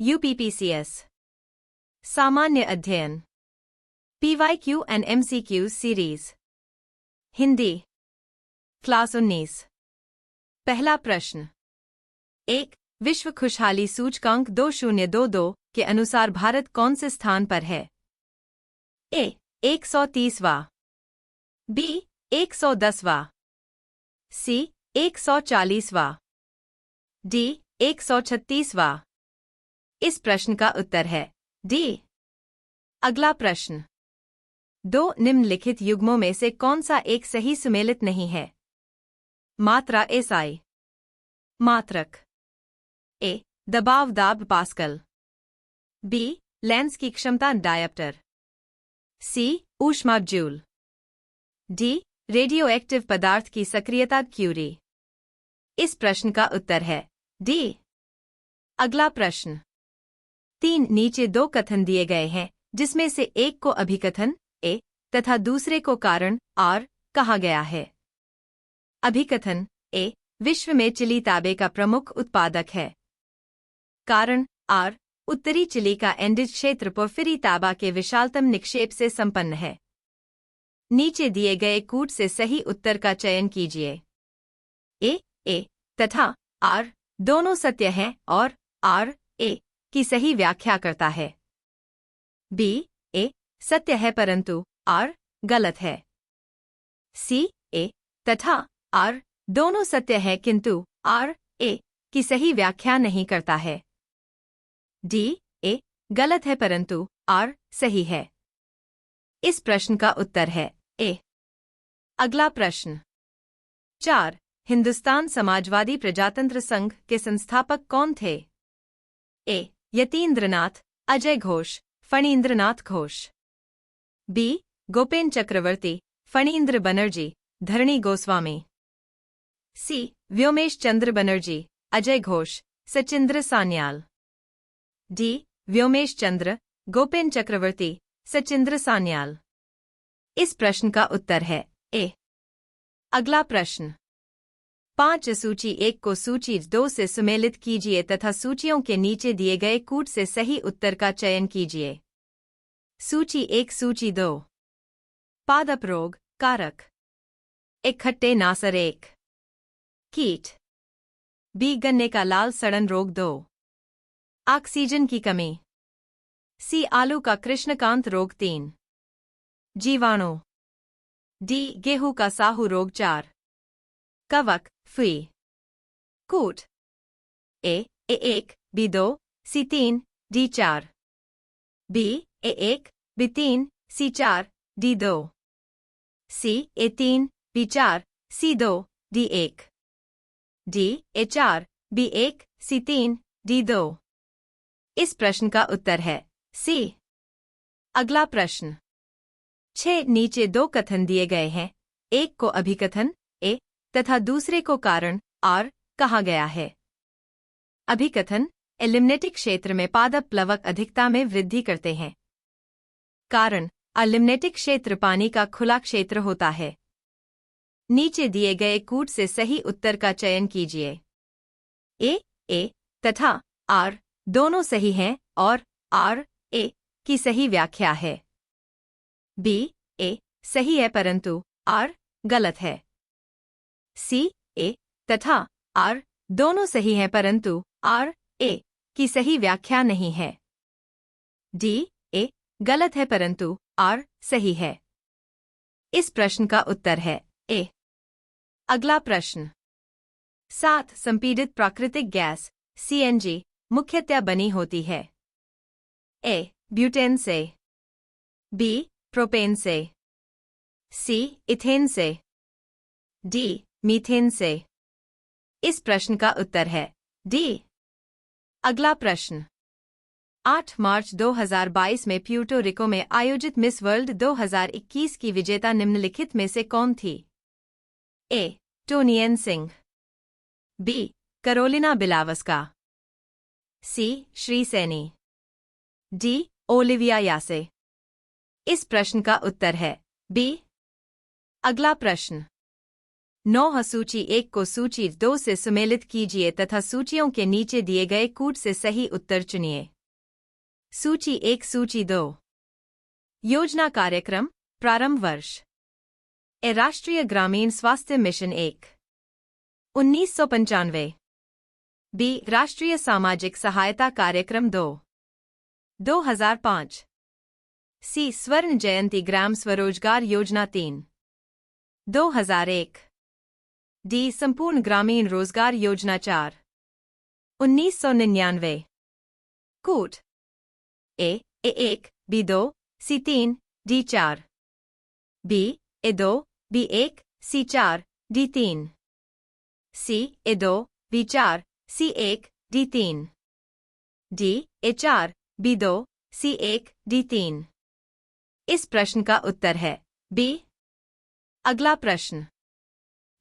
UPPCS सामान्य अध्ययन PYQ and MCQ series Hindi class 19। पहला प्रश्न 1. विश्व खुशहाली सूचकांक 2022 के अनुसार भारत कौन से स्थान पर है? A. 130वां, B. 110वां, C. 140वां, D. 136वां। इस प्रश्न का उत्तर है D। अगला प्रश्न 2 निम्नलिखित युग्मों में से कौन सा एक सही सुमेलित नहीं है? मात्रा SI, मात्रक। A. दबाव दाब पास्कल, B. लेंस की क्षमता डायप्टर, C. ऊष्मा जूल, D. रेडियोएक्टिव पदार्थ की सक्रियता क्यूरी। इस प्रश्न का उत्तर है D। अगला प्रश्न 3 नीचे 2 कथन दिए गए हैं जिसमें से एक को अभिकथन A तथा दूसरे को कारण R कहा गया है। अभिकथन A विश्व में चिली तांबे का प्रमुख उत्पादक है। कारण R उत्तरी चिली का एंडिज क्षेत्र पोर्फिरी तांबा के विशालतम निक्षेप से संपन्न है। नीचे दिए गए कूट से सही उत्तर का चयन कीजिए। A तथा R दोनों सत्य हैं और R A की सही व्याख्या करता है। B A सत्य है परंतु R गलत है। C A तथा R दोनों सत्य है किंतु R A की सही व्याख्या नहीं करता है। D A गलत है परंतु R सही है। इस प्रश्न का उत्तर है A। अगला प्रश्न 4 हिंदुस्तान समाजवादी प्रजातंत्र संघ के संस्थापक कौन थे? A. यतीन्द्रनाथ अजय घोष फणीन्द्रनाथ घोष, B. गोपेन चक्रवर्ती फणीन्द्र बनर्जी धरणी गोस्वामी, C. व्योमेश चंद्र बनर्जी अजय घोष सचिंद्र सान्याल, D. व्योमेश चंद्र गोपेन चक्रवर्ती सचिंद्र सान्याल। इस प्रश्न का उत्तर है A। अगला प्रश्न 5 सूची 1 को सूची 2 से सुमेलित कीजिए तथा सूचियों के नीचे दिए गए कूट से सही उत्तर का चयन कीजिए। सूची 1 सूची 2 पादप रोग कारक इकट्ठे नासर 1, कीट, B. गन्ने का लाल सड़न रोग 2, ऑक्सीजन की कमी, C. आलू का कृष्णकांत रोग 3, जीवाणु, D. गेहूं का साहू रोग 4, कवक फुई, कूट A1 B2 C3 D4, B A1 B3 C4 D2, C A3 B4 C2 D1, D A4 B1 C3 D2। इस प्रश्न का उत्तर है C। अगला प्रश्न 6 नीचे 2 कथन दिए गए हैं, एक को अभिकथन A तथा दूसरे को कारण R कहा गया है। अभिकथन एलिम्नेटिक क्षेत्र में पादप प्लवक अधिकता में वृद्धि करते हैं। कारण अलिम्नेटिक क्षेत्र पानी का खुला क्षेत्र होता है। नीचे दिए गए कूट से सही उत्तर का चयन कीजिए। A तथा R दोनों सही हैं और R A की सही व्याख्या है। B A सही है परंतु R गलत है। C A तथा R दोनों सही हैं परंतु R A की सही व्याख्या नहीं है। D A गलत है परंतु R सही है। इस प्रश्न का उत्तर है A। अगला प्रश्न 7 संपीड़ित प्राकृतिक गैस CNG मुख्यतया बनी होती है। A. ब्यूटेन से, B. प्रोपेन से, C. इथेन से, D. मीथेन से। इस प्रश्न का उत्तर है D। अगला प्रश्न 8 मार्च 2022 में प्यूर्टो रिको में आयोजित मिस वर्ल्ड 2021 की विजेता निम्नलिखित में से कौन थी? A. Toni Ann Singh, B. Karolina Bielawska, C. Shree Saini, D. Olivia Yace. इस प्रश्न का उत्तर है B। अगला प्रश्न 9 सूची 1 को सूची 2 से सुमेलित कीजिए तथा सूचियों के नीचे दिए गए कूट से सही उत्तर चुनिए। सूची 1 सूची 2 योजना कार्यक्रम प्रारंभ वर्ष ए राष्ट्रीय ग्रामीण स्वास्थ्य मिशन 1 1995 बी राष्ट्रीय सामाजिक सहायता कार्यक्रम 2 2005 सी स्वर्ण जयंती ग्राम स्वरोजगार योजना 3 2001 डी संपूर्ण ग्रामीण रोजगार योजना 4 1999 कूट A 1 B 2 C 3 D 4 B A 2 B 1 C 4 D 3 C A 2 B 4 C 1 D 3 D A 4 B 2 C 1 D 3। इस प्रश्न का उत्तर है बी। अगला प्रश्न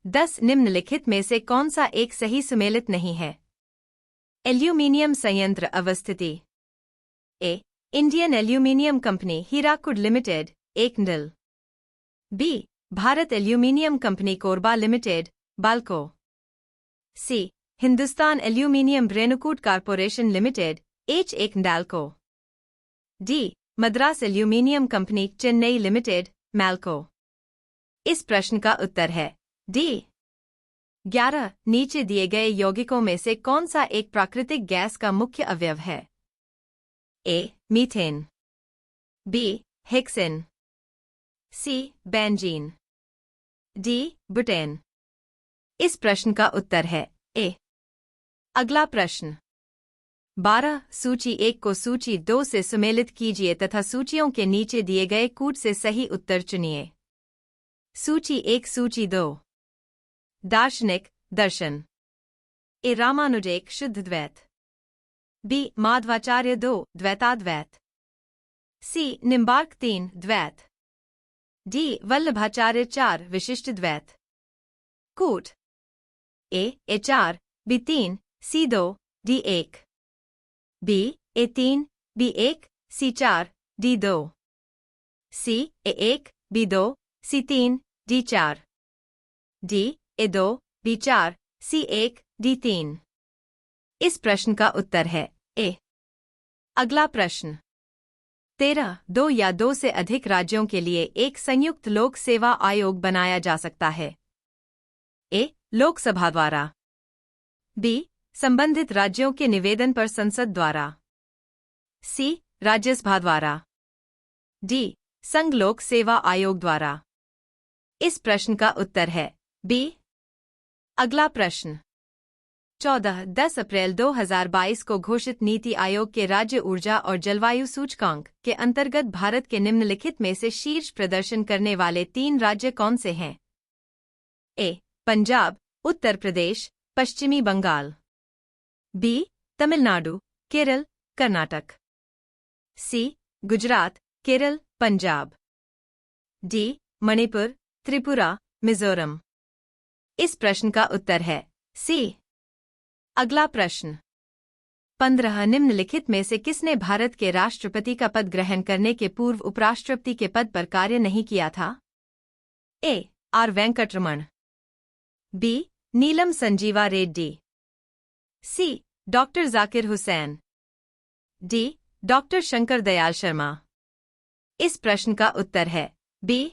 10 निम्नलिखित में से कौन सा एक सही सुमेलित नहीं है? एल्यूमीनियम संयंत्र अवस्थिति A Indian aluminium company Hirakud limited INDAL. B Bharat aluminium company Korba limited BALCO. C Hindustan aluminium Renukoot corporation limited Hindalco. D Madras aluminium company Chennai limited MALCO. इस प्रश्न का उत्तर है डी। 11 नीचे दिए गए यौगिकों में से कौन सा एक प्राकृतिक गैस का मुख्य अवयव है? A methane, B hexane, C benzene, D butane. इस प्रश्न का उत्तर है ए। अगला प्रश्न 12 सूची 1 को सूची 2 से सुमेलित कीजिए तथा सूचियों के नीचे दिए गए कूट से सही उत्तर चुनिए। सूची 1 सूची 2 दार्शनिक दर्शन ए रामानुजेक शुद्ध द्वैत। बी माधवाचार्य 2 द्वैताद्वैत। सी निम्बार्क 3 द्वैत। डी वल्लभाचार्य 4 विशिष्ट द्वैत। कूट A 4 B 3 C 2 D 1 B A 3 B 1 C 4 D 2 C A 1 B 2 C 3 D 4 D A 2 B 4 C 1 D 3। इस प्रश्न का उत्तर है ए। अगला प्रश्न 13 2 या 2 से अधिक राज्यों के लिए एक संयुक्त लोक सेवा आयोग बनाया जा सकता है। ए लोकसभा द्वारा, बी संबंधित राज्यों के निवेदन पर संसद द्वारा, सी राज्यसभा द्वारा, डी संघ लोक सेवा आयोग द्वारा। इस प्रश्न का उत्तर है बी। अगला प्रश्न 14 अप्रैल 2022 को घोषित नीति आयोग के राज्य ऊर्जा और जलवायु सूचकांक के अंतर्गत भारत के निम्नलिखित में से शीर्ष प्रदर्शन करने वाले 3 राज्य कौन से हैं? ए पंजाब, उत्तर प्रदेश, पश्चिमी बंगाल। बी तमिलनाडु, केरल, कर्नाटक। सी गुजरात, केरल, पंजाब। डी मणिपुर, त्रिपुरा, मिजोरम। इस प्रश्न का उत्तर है सी। अगला प्रश्न 15 निम्नलिखित में से किसने भारत के राष्ट्रपति का पद ग्रहण करने के पूर्व उपराष्ट्रपति के पद पर कार्य नहीं किया था? A R Venkataraman, B Neelam Sanjiva Reddy, C doctor Zakir Hussain, D doctor Shankar Dayal Sharma. इस प्रश्न का उत्तर है बी।